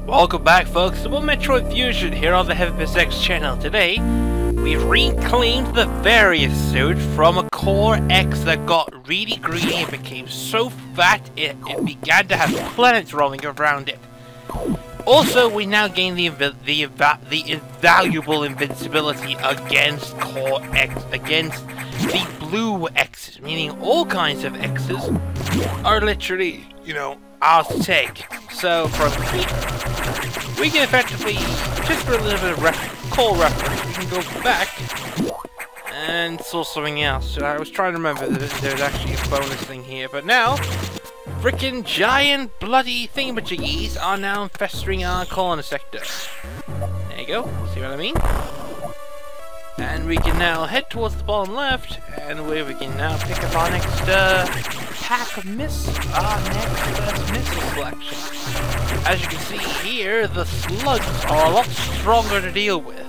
Welcome back, folks, to Metroid Fusion here on the HeavyPSX channel. Today, we've reclaimed the Varia Suit from a Core X that got really greedy and became so fat it began to have planets rolling around it. Also, we now gain the invaluable invincibility against Core X, against the blue X's, meaning all kinds of X's are literally, ours to take. So, from here, we can effectively, just for a little bit of core reference, we can go back and saw something else. So I was trying to remember that there's actually a bonus thing here, but now, frickin' giant bloody thingamajiggies are now festering our corner sector. There you go, see what I mean? And we can now head towards the bottom left, and where we can now pick up our next pack of missile selection. As you can see here, the slugs are a lot stronger to deal with.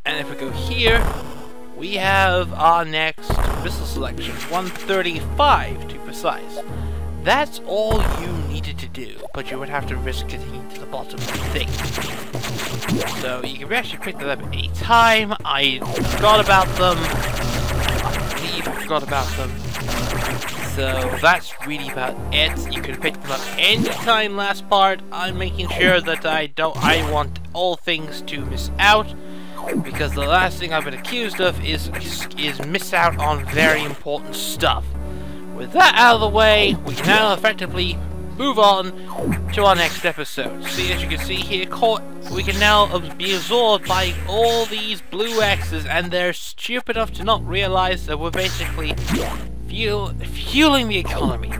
And if we go here, we have our next missile selection, 135 to be precise. That's all you needed to do, but you would have to risk getting to the bottom of the thing. So you can actually pick that up any time. I forgot about them. I forgot about them. So that's really about it. You can pick them up anytime. Last part, I'm making sure that I want all things to miss out, because the last thing I've been accused of is miss out on very important stuff. With that out of the way, we can now effectively move on to our next episode. See, as you can see here, we can now be absorbed by all these blue X's, and they're stupid enough to not realize that we're basically fueling the economy.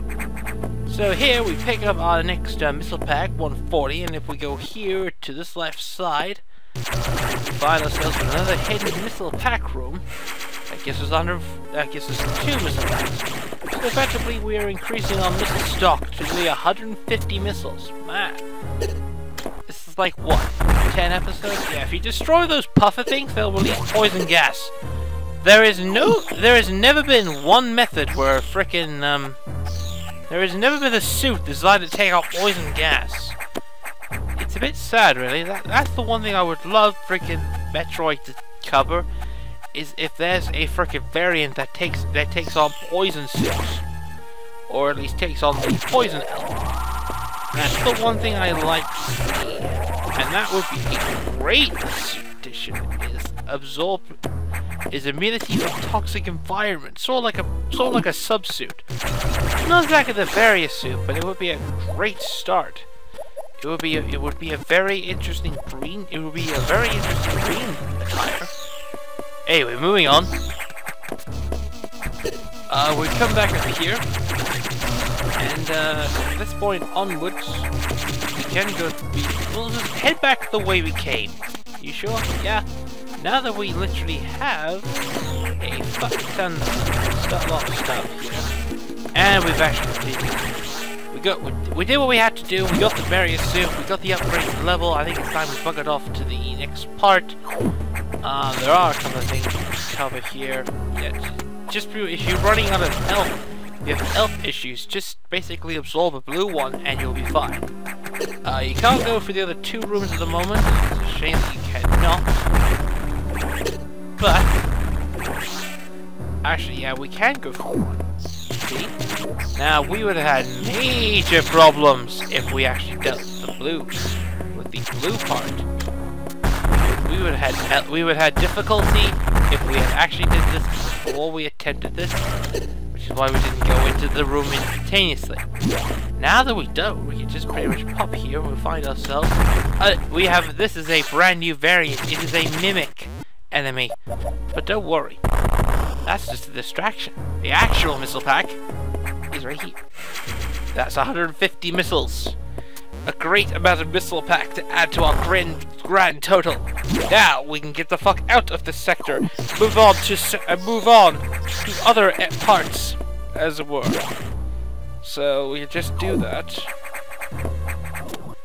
So here we pick up our next missile pack, 140, and if we go here to this left side, we find ourselves in another hidden missile pack room. That gives us 2 missile packs. So effectively we are increasing our missile stock to nearly 150 missiles. Man, this is like what, 10 episodes? Yeah, if you destroy those puffer things, they'll release poison gas. There has never been one method where frickin' there has never been a suit designed to take out poison gas. It's a bit sad, really. That's the one thing I would love frickin' Metroid to cover, is if there's a frickin' variant that takes on poison suits, or at least takes on the poison element. That's the one thing I like to see, and that would be a great suit addition. Is immunity from toxic environments, sort of like a subsuit. Not exactly the Varia Suit, but it would be a great start. It would be a very interesting green. It would be a very interesting green attire. Anyway, moving on. We come back over here, and from this point onwards, we can we'll just head back the way we came. You sure? Yeah. Now that we literally have a fuck ton of stuff here, and we've actually we did what we had to do. We got the Varia Suit, we got the upgraded level. I think it's time we buggered off to the next part. There are a couple of things to cover here. Yeah, just if you're running out of health, if you have health issues, just basically absorb a blue one and you'll be fine. You can't go for the other 2 rooms at the moment. It's a shame that you cannot. But actually, yeah, we can go for one. See? Now we would have had major problems if we actually dealt with the blue part. We would have had difficulty if we had actually did this before we attempted this, which is why we didn't go into the room instantaneously. Now that we don't, we can just pretty much pop here and we'll find ourselves. This is a brand new variant. It is a mimic enemy, but don't worry, that's just a distraction. The actual missile pack is right here. That's 150 missiles. A great amount of missile pack to add to our grand total. Now we can get the fuck out of this sector, move on to other parts, as it were. So we just do that.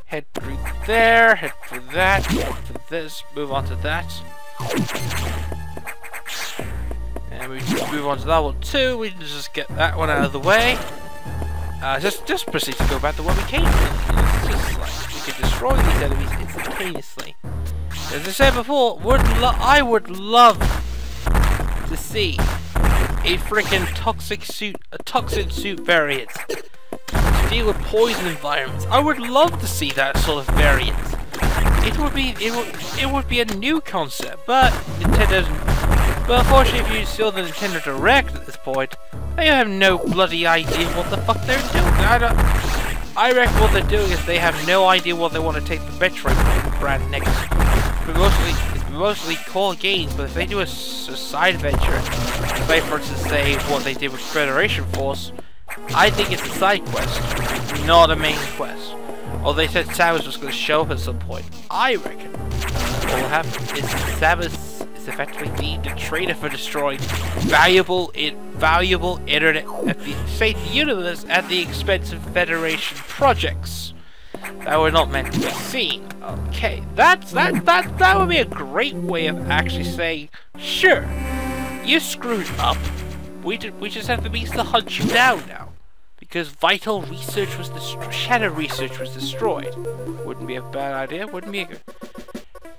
Head through there, head for that, head for this, move on to that. And we just move on to that one too. We can just get that one out of the way. Just proceed to go back the way we came from. It's just like we could just enemies instantaneously. As I said before, I would love to see a freaking toxin suit variant to deal with poison environments. I would love to see that sort of variant. It would be a new concept, but Nintendo's. But unfortunately, if you saw the Nintendo Direct at this point, they have no bloody idea what the fuck they're doing. I reckon what they're doing is they have no idea what they want to take the Metroid brand next. It's mostly core games, but if they do a side venture, like for instance, say what they did with Federation Force, I think it's a side quest, not a main quest. Or they said Samus was going to show up at some point. I reckon what will happen is Samus is effectively deemed a traitor for destroying valuable internet at the universe at the expense of Federation projects that were not meant to be seen. Okay, that would be a great way of actually saying, sure, you screwed up. We just have the means to hunt you down now. Because vital research was destroyed. Shadow research was destroyed. Wouldn't be a bad idea, wouldn't be a good.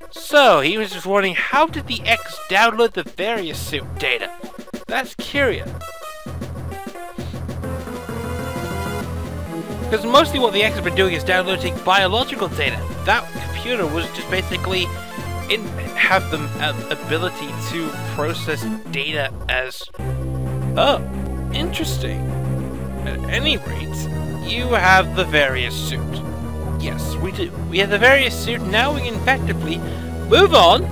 So, he was just wondering, how did the X download the Varia Suit data? That's curious. Because mostly what the X has been doing is downloading biological data. That computer was just basically have the ability to process data as... Oh, interesting. At any rate, you have the Varia Suit. Yes, we do. We have the Varia Suit. Now we can effectively move on.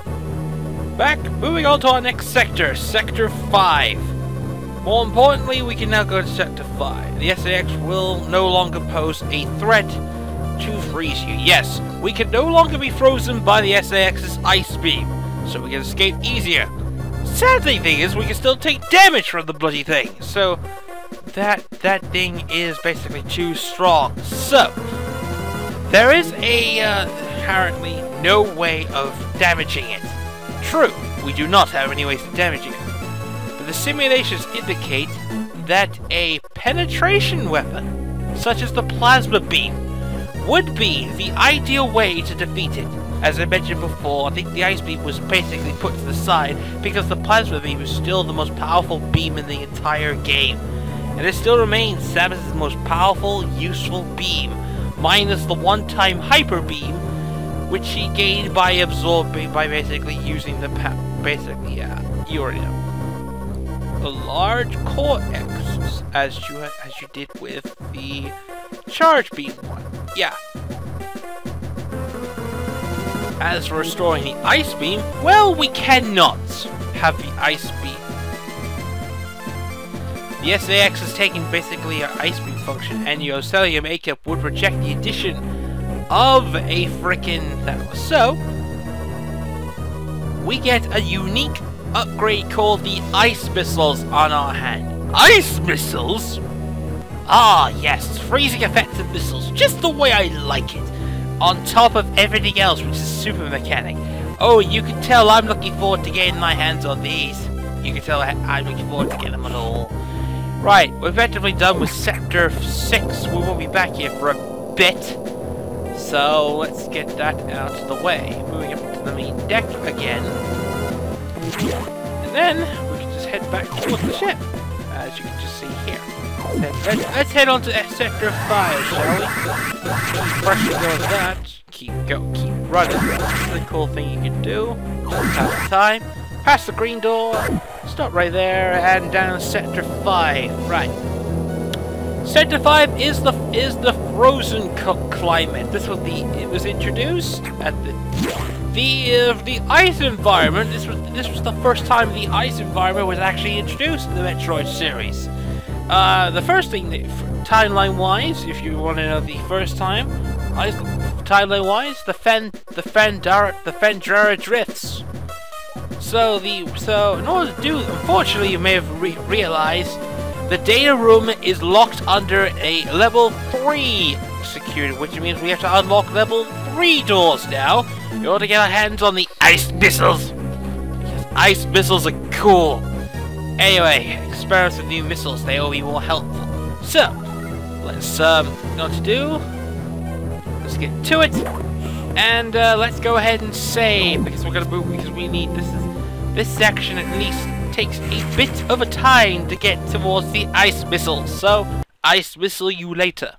Moving on to our next sector, Sector 5. More importantly, we can now go to Sector 5. The SAX will no longer pose a threat to freeze you. Yes, we can no longer be frozen by the SAX's ice beam, so we can escape easier. Sad thing is, we can still take damage from the bloody thing, so... That thing is basically too strong. So, there is apparently no way of damaging it. True, we do not have any ways of damaging it. But the simulations indicate that a penetration weapon, such as the plasma beam, would be the ideal way to defeat it. As I mentioned before, I think the ice beam was basically put to the side because the plasma beam is still the most powerful beam in the entire game. And it still remains Samus's most powerful, useful beam, minus the one-time hyper beam, which she gained by absorbing, by basically using the you already know. The large core X, as you did with the charge beam one. Yeah. As for restoring the ice beam, well, we cannot have the ice beam. The SAX has taken basically our ice beam function, and your cellular makeup would reject the addition of a frickin' that. So, we get a unique upgrade called the Ice Missiles on our hand. Ice Missiles? Ah, yes, freezing effective missiles, just the way I like it. On top of everything else, which is super mechanic. Oh, you can tell I'm looking forward to getting my hands on these. You can tell I'm looking forward to getting them at all. Right, we're effectively done with Sector 6. We won't be back here for a bit. So, let's get that out of the way. Moving up to the main deck again. And then, we can just head back towards the ship. As you can just see here. Let's head on to Sector 5, shall we? Keep pressing on that. Keep running. That's the cool thing you can do. Have time. Past the green door. Stop right there and down Sector 5. Right. Sector 5 is the frozen climate. It was introduced at the ice environment. This was the first time the ice environment was actually introduced in the Metroid series. The first thing, timeline-wise, if you want to know the first time, timeline-wise, the Fendara drifts. So in order to do, unfortunately, you may have realized the data room is locked under a level 3 security, which means we have to unlock level 3 doors now in order to get our hands on the ice missiles. Because ice missiles are cool. Anyway, experiments with new missiles, they will be more helpful. So, let's know what to do. Let's get to it. And let's go ahead and save, because we're gonna move, because we need, this section at least takes a bit of a time to get towards the ice missile. So, ice missile you later.